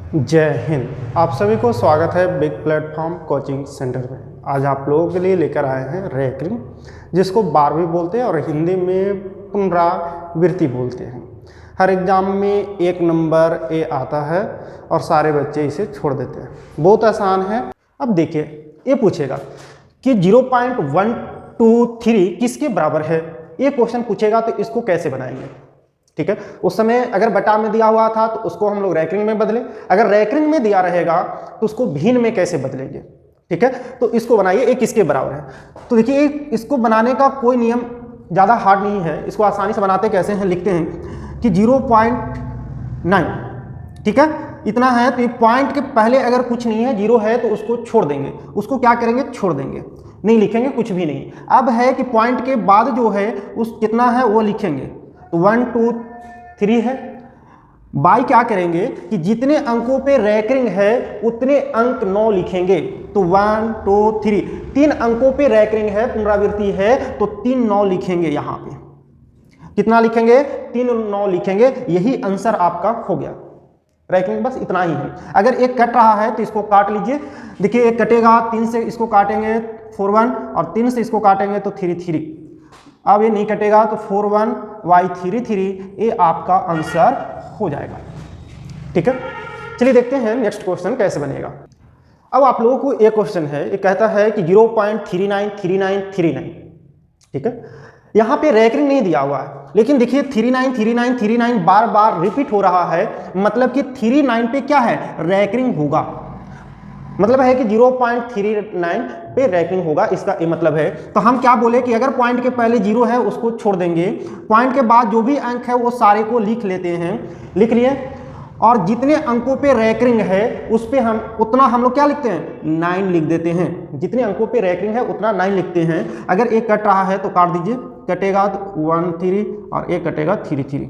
जय हिंद। आप सभी को स्वागत है बिग प्लेटफॉर्म कोचिंग सेंटर में। आज आप लोगों के लिए लेकर आए हैं रैंकिंग, जिसको 12वीं बोलते हैं और हिंदी में पुनरावृत्ति बोलते हैं। हर एग्ज़ाम में 1 नंबर ए आता है और सारे बच्चे इसे छोड़ देते हैं। बहुत आसान है। अब देखिए, ये पूछेगा कि 0.123 किसके बराबर है। ये क्वेश्चन पूछेगा तो इसको कैसे बनाएंगे, ठीक है। उस समय अगर बटा में दिया हुआ था तो उसको हम लोग रैंकिंग में बदले, अगर रैंकिंग में दिया रहेगा तो उसको भिन्न में कैसे बदलेंगे, ठीक है। तो इसको बनाइए, ये किसके बराबर है। तो देखिए, इसको बनाने का कोई नियम ज़्यादा हार्ड नहीं है। इसको आसानी से बनाते कैसे हैं, लिखते हैं कि 0.9, ठीक है, इतना है। तो ये पॉइंट के पहले अगर कुछ नहीं है, 0 है, तो उसको छोड़ देंगे। उसको क्या करेंगे, छोड़ देंगे, नहीं लिखेंगे कुछ भी नहीं। अब है कि पॉइंट के बाद जो है उस कितना है वो लिखेंगे। तो 1 2 3 है। बाई क्या करेंगे कि जितने अंकों पे रैंकिंग है उतने अंक 9 लिखेंगे। तो 1 2 3, 3 अंकों पे रैंकिंग है, पुनरावृत्ति है, तो 3 9 लिखेंगे। यहाँ पे कितना लिखेंगे, 3 9 लिखेंगे। यही आंसर आपका हो गया। रैंकिंग बस इतना ही है। अगर एक कट रहा है तो इसको काट लीजिए। देखिए, एक कटेगा, 3 से इसको काटेंगे 4 1, और 3 से इसको काटेंगे तो 3 3। अब ये नहीं कटेगा तो 4 1 y 3 3, ये आपका आंसर हो जाएगा, ठीक है। चलिए देखते हैं नेक्स्ट क्वेश्चन कैसे बनेगा। अब आप लोगों को एक क्वेश्चन है, ये कहता है कि 0.393939, ठीक है। यहाँ पे रैंकिंग नहीं दिया हुआ है, लेकिन देखिए 393939 बार बार रिपीट हो रहा है, मतलब कि 39 पे क्या है, रैंकिंग होगा। मतलब है कि 0.39 पे रैंकिंग होगा, इसका ये मतलब है। तो हम क्या बोले कि अगर पॉइंट के पहले 0 है उसको छोड़ देंगे, पॉइंट के बाद जो भी अंक है वो सारे को लिख लेते हैं। लिख लिए, और जितने अंकों पे रैंकिंग है उस पे हम उतना हम लोग क्या लिखते हैं, 9 लिख देते हैं। जितने अंकों पे रैंकिंग है उतना 9 लिखते हैं। अगर एक कट रहा है तो काट दीजिए, कटेगा तो 1 3 और एक कटेगा 3 3।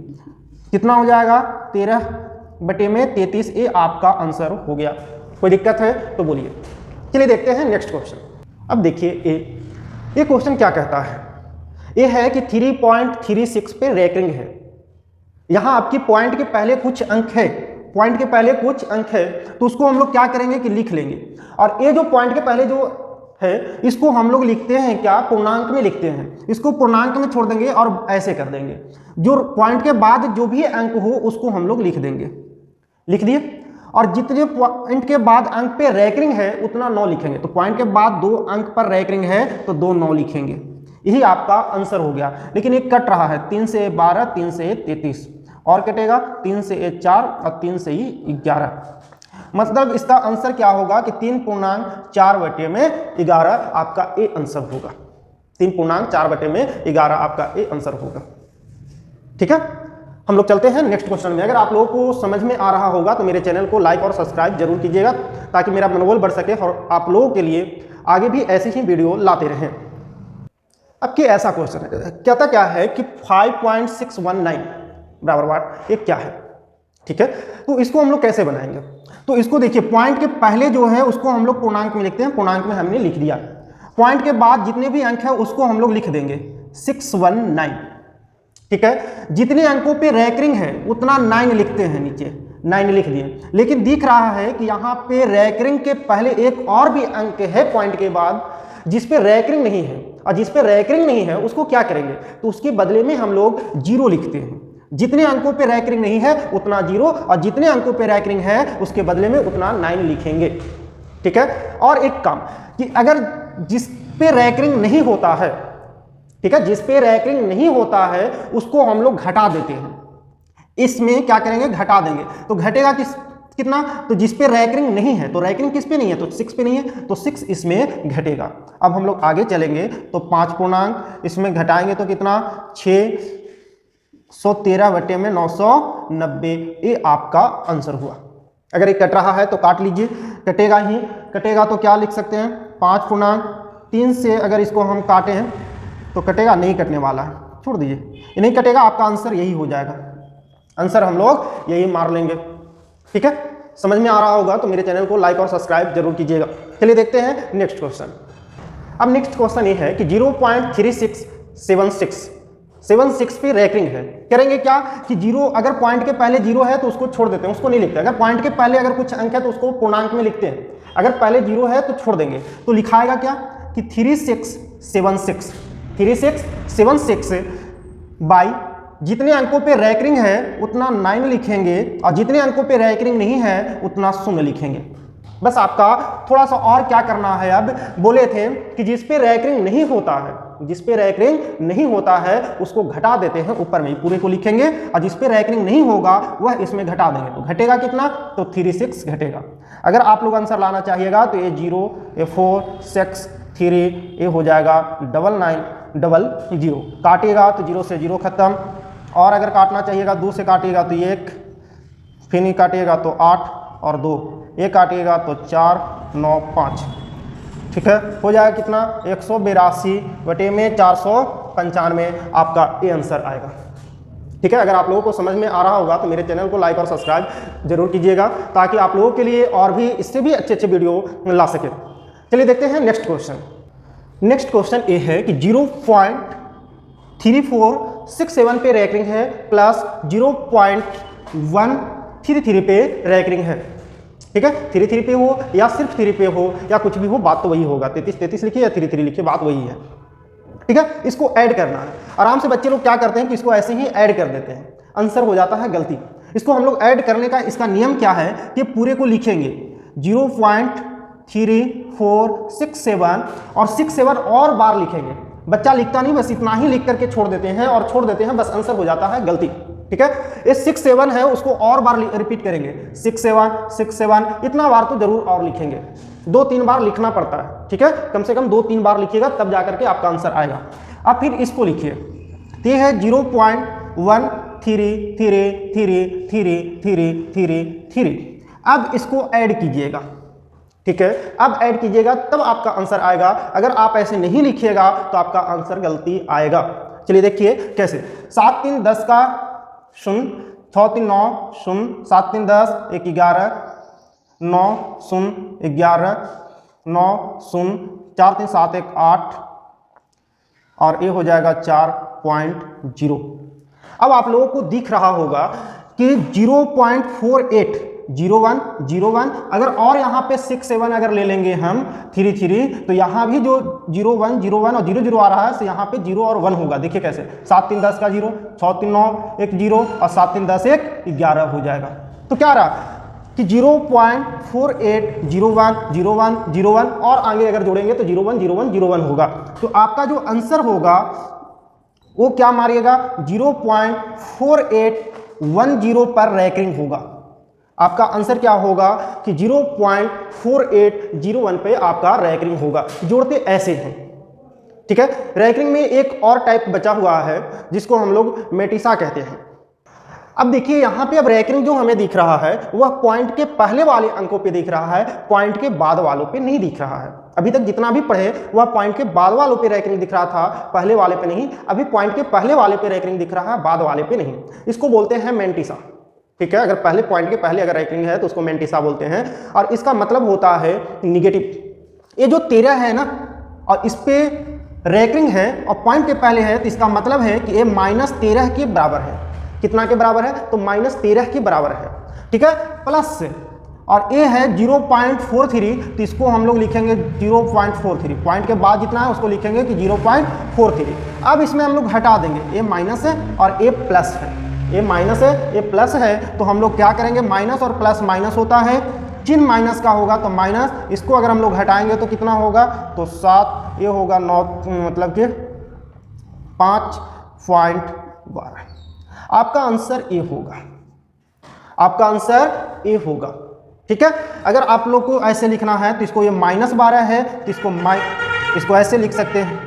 कितना हो जाएगा, 13/33। ये आपका आंसर हो गया। कोई दिक्कत है तो बोलिए। चलिए देखते हैं नेक्स्ट क्वेश्चन। अब देखिए, ये क्वेश्चन क्या कहता है। ये है कि 3.36 पे रैंकिंग है। यहां आपकी पॉइंट के पहले कुछ अंक है, पॉइंट के पहले कुछ अंक है, तो उसको हम लोग क्या करेंगे कि लिख लेंगे। और ये जो पॉइंट के पहले जो है इसको हम लोग लिखते हैं क्या, पूर्णांक में लिखते हैं। इसको पूर्णांक में छोड़ देंगे और ऐसे कर देंगे। जो पॉइंट के बाद जो भी अंक हो उसको हम लोग लिख देंगे। लिख दिए, और जितने पॉइंट के बाद अंक पे रैंकिंग है उतना 9 लिखेंगे। तो पॉइंट के बाद 2 अंक पर रैंकिंग है तो 2 9 लिखेंगे। यही आपका आंसर हो गया। लेकिन एक कट रहा है, 3 से 12, 3 से 33, और कटेगा 3 से 4 और 3 से 11। मतलब इसका आंसर क्या होगा कि 3.4/11 आपका ए आंसर होगा। 3.4/11 आपका ए आंसर होगा, ठीक है। हम लोग चलते हैं नेक्स्ट क्वेश्चन में। अगर आप लोगों को समझ में आ रहा होगा तो मेरे चैनल को लाइक और सब्सक्राइब जरूर कीजिएगा, ताकि मेरा मनोबल बढ़ सके और आप लोगों के लिए आगे भी ऐसी ही वीडियो लाते रहें। अब कि ऐसा क्वेश्चन है, कहता क्या है कि 5.619 बराबर वाट, ये क्या है, ठीक है। तो इसको हम लोग कैसे बनाएंगे। तो इसको देखिए, पॉइंट के पहले जो है उसको हम लोग पूर्णांक में लिखते हैं। पूर्णांक में हमने लिख दिया। पॉइंट के बाद जितने भी अंक है उसको हम लोग लिख देंगे 619, ठीक है। जितने अंकों पे रैंकिंग है उतना 9 लिखते हैं, नीचे 9 लिख दिए। लेकिन दिख रहा है कि यहाँ पे रैंकिंग के पहले एक और भी अंक है पॉइंट के बाद जिस पे रैंकिंग नहीं है, और जिस पे रैंकिंग नहीं है उसको क्या करेंगे, तो उसके बदले में हम लोग 0 लिखते हैं। जितने अंकों पे रैंकिंग नहीं है उतना 0, और जितने अंकों पे रैंकिंग है उसके बदले में उतना 9 लिखेंगे, ठीक है। और एक काम कि अगर जिस पे रैंकिंग नहीं होता है, ठीक है, जिस पे रैंकिंग नहीं होता है उसको हम लोग घटा देते हैं। इसमें क्या करेंगे, घटा देंगे। तो घटेगा कितना, तो जिस पे रैंकिंग नहीं है, तो रैंकिंग किस पे नहीं है, तो 6 पे नहीं है, तो 6 इसमें घटेगा। अब हम लोग आगे चलेंगे तो 5 पूर्णांक इसमें घटाएंगे तो कितना, 613/990, ये आपका आंसर हुआ। अगर ये कट रहा है तो काट लीजिए, कटेगा ही, कटेगा तो क्या लिख सकते हैं, 5 पूर्णांक 3 से अगर इसको हम काटे हैं तो कटेगा, नहीं कटने वाला है, छोड़ दीजिए, ये नहीं कटेगा। आपका आंसर यही हो जाएगा। आंसर हम लोग यही मार लेंगे, ठीक है। समझ में आ रहा होगा तो मेरे चैनल को लाइक और सब्सक्राइब जरूर कीजिएगा। चलिए देखते हैं नेक्स्ट क्वेश्चन। अब नेक्स्ट क्वेश्चन ये है कि 0.3676 76 पे रैंकिंग है। करेंगे क्या कि जीरो, अगर पॉइंट के पहले जीरो है तो उसको छोड़ देते हैं, उसको नहीं लिखते। अगर पॉइंट के पहले अगर कुछ अंक है तो उसको पूर्णांक में लिखते हैं, अगर पहले जीरो है तो छोड़ देंगे। तो लिखाएगा क्या कि 3676 बाई जितने अंकों पे रैंकिंग है उतना 9 लिखेंगे, और जितने अंकों पे रैंकिंग नहीं है उतना 0 लिखेंगे। बस आपका थोड़ा सा और क्या करना है, अब बोले थे कि जिस पे रैंकिंग नहीं होता है, जिस पे रैंकिंग नहीं होता है उसको घटा देते हैं, ऊपर में पूरे को लिखेंगे, और जिस पे रैंकिंग नहीं होगा वह इसमें घटा देंगे। तो घटेगा कितना, तो 36 घटेगा। अगर आप लोग आंसर लाना चाहिएगा तो ये 0, ये 4, 6, 3, ये हो जाएगा 9900। काटिएगा तो 0 से 0 खत्म, और अगर काटना चाहिएगा 2 से काटिएगा तो 1, फिर नहीं काटिएगा तो 8 और 2, ये काटिएगा तो 4, 9, 5। ठीक है, हो जाएगा कितना 182 बटे में 495 आपका ये आंसर आएगा। ठीक है, अगर आप लोगों को समझ में आ रहा होगा तो मेरे चैनल को लाइक और सब्सक्राइब जरूर कीजिएगा, ताकि आप लोगों के लिए और भी इससे भी अच्छे अच्छे वीडियो ला सके। चलिए देखते हैं नेक्स्ट क्वेश्चन। नेक्स्ट क्वेश्चन ये है कि 0.3467 पे रैंकिंग है प्लस 0.133 पे रैंकिंग है। ठीक है, 33 पे हो या सिर्फ 3 पे हो या कुछ भी हो, बात तो वही होगा। 33 लिखिए या 33 लिखिए, बात वही है। ठीक है, इसको ऐड करना है। आराम से बच्चे लोग क्या करते हैं कि इसको ऐसे ही ऐड कर देते हैं, आंसर हो जाता है गलती। इसको हम लोग ऐड करने का इसका नियम क्या है कि पूरे को लिखेंगे 0.3467 और 67 और बार लिखेंगे। बच्चा लिखता नहीं, बस इतना ही लिख करके छोड़ देते हैं और छोड़ देते हैं, बस आंसर हो जाता है गलती। ठीक है, ये 67 है उसको और बार रिपीट करेंगे, 67 इतना बार तो जरूर और लिखेंगे, 2-3 बार लिखना पड़ता है। ठीक है, कम से कम 2-3 बार लिखिएगा तब जाकर के आपका आंसर आएगा। अब फिर इसको लिखिए, ये है 0.1333333। अब इसको ऐड कीजिएगा। ठीक है, अब ऐड कीजिएगा तब आपका आंसर आएगा। अगर आप ऐसे नहीं लिखिएगा तो आपका आंसर गलती आएगा। चलिए देखिए कैसे। 7 3 10 का 0, 6 3 9 0, 7 3 10, 1 11, 9 0 11, 9 0, 4 3 7 1 8, और ये हो जाएगा 4.0। अब आप लोगों को दिख रहा होगा कि 0.4801 अगर और यहाँ पे 67 अगर ले लेंगे हम 33, तो यहाँ भी जो 01 और 00 आ रहा है, तो यहाँ पे 0 और 1 होगा। देखिए कैसे, 7 3 10 का 0, 6 3 9 1 0 और 7 3 10 1 11 हो जाएगा। तो क्या रहा कि 0.4801 और आगे अगर जोड़ेंगे तो 01 होगा। तो आपका जो आंसर होगा वो क्या मारिएगा, 0.4810 पर रैंकिंग होगा। आपका आंसर क्या होगा कि 0.4801 पे आपका रैंकिंग होगा। जोड़ते ऐसे हैं। ठीक है, रैंकिंग में एक और टाइप बचा हुआ है जिसको हम लोग मेटिसा कहते हैं। अब देखिए यहाँ पे अब रैंकिंग जो हमें दिख रहा है वह पॉइंट के पहले वाले अंकों पे दिख रहा है, पॉइंट के बाद वालों पे नहीं दिख रहा है। अभी तक जितना भी पढ़े वह पॉइंट के बाद वालों पे रैंकिंग दिख रहा था, पहले वाले पे नहीं। अभी पॉइंट के पहले वाले पे रैंकिंग दिख रहा है, बाद वाले पे नहीं। इसको बोलते हैं मेंटिसा। ठीक है, अगर पहले पॉइंट के पहले अगर रैंकिंग है तो उसको मेंटिसा बोलते हैं, और इसका मतलब होता है निगेटिव। ये जो 13 है ना, और इस पे रैंकिंग है और पॉइंट के पहले है, तो इसका मतलब है कि ये -13 के बराबर है। कितना के बराबर है, तो -13 के बराबर है। ठीक है, प्लस से, और ये है 0.43, तो इसको हम लोग लिखेंगे 0.43। पॉइंट के बाद जितना है उसको लिखेंगे कि 0.43। अब इसमें हम लोग हटा देंगे, ये माइनस है और ये प्लस है, ये माइनस है ये प्लस है, तो हम लोग क्या करेंगे, माइनस और प्लस माइनस होता है, चिन्ह माइनस का होगा तो माइनस, इसको अगर हम लोग हटाएंगे तो कितना होगा, तो 7, ये होगा 9, मतलब कि 5.12। आपका आंसर ए होगा, आपका आंसर ए होगा। ठीक है, अगर आप लोग को ऐसे लिखना है तो इसको ये -12 है, तो इसको ऐसे लिख सकते हैं।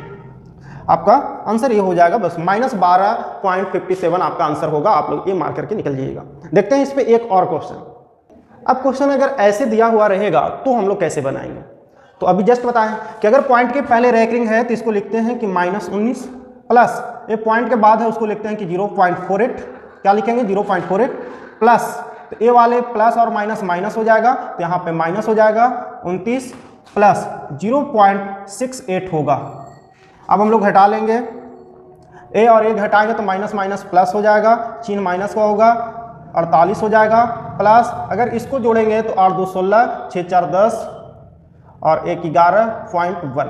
आपका आंसर ये हो जाएगा, बस -12.57 आपका आंसर होगा। आप लोग ये मार करके निकल जाइएगा। देखते हैं इस पे एक और क्वेश्चन। अब क्वेश्चन अगर ऐसे दिया हुआ रहेगा तो हम लोग कैसे बनाएंगे, तो अभी जस्ट बताएं कि अगर पॉइंट के पहले रैंकिंग है तो इसको लिखते हैं कि -19, प्लस ये पॉइंट के बाद है उसको लिखते हैं कि 0.48, क्या लिखेंगे 0.48, प्लस तो ये वाले प्लस और माइनस माइनस हो जाएगा, तो यहाँ पे माइनस हो जाएगा 29 प्लस 0.68 होगा। अब हम लोग हटा लेंगे ए और ए घटाएंगे तो माइनस माइनस प्लस हो जाएगा, चिन्ह माइनस का होगा, 48 हो जाएगा, प्लस अगर इसको जोड़ेंगे तो 8 2 16, 6 4 10 और 1 11.1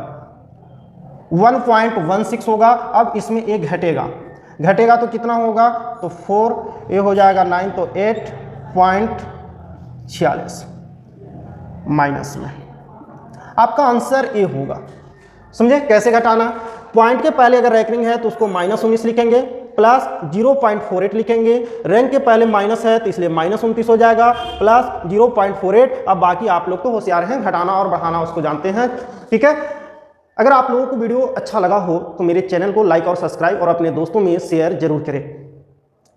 1.16 होगा। अब इसमें एक घटेगा तो कितना होगा, तो 4, ये हो जाएगा 9 तो 8.46 माइनस में आपका आंसर ए होगा। समझे कैसे घटाना? पॉइंट के पहले अगर रैंकिंग है तो उसको -19 लिखेंगे, प्लस 0.48 लिखेंगे, रैंक के पहले माइनस है तो इसलिए -29 हो जाएगा, प्लस 0.48। अब बाकी आप लोग तो होशियार हैं, घटाना और बढ़ाना उसको जानते हैं, ठीक है। अगर आप लोगों को वीडियो अच्छा लगा हो तो मेरे चैनल को लाइक और सब्सक्राइब और अपने दोस्तों में शेयर जरूर करें,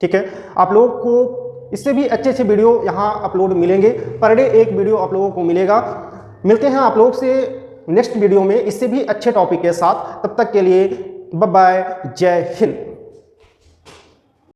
ठीक है। आप लोगों को इससे भी अच्छे अच्छे वीडियो यहाँ अपलोड मिलेंगे, पर डे एक वीडियो आप लोगों को मिलेगा। मिलते हैं आप लोगों से नेक्स्ट वीडियो में इससे भी अच्छे टॉपिक के साथ। तब तक के लिए बाय बाय, जय हिंद।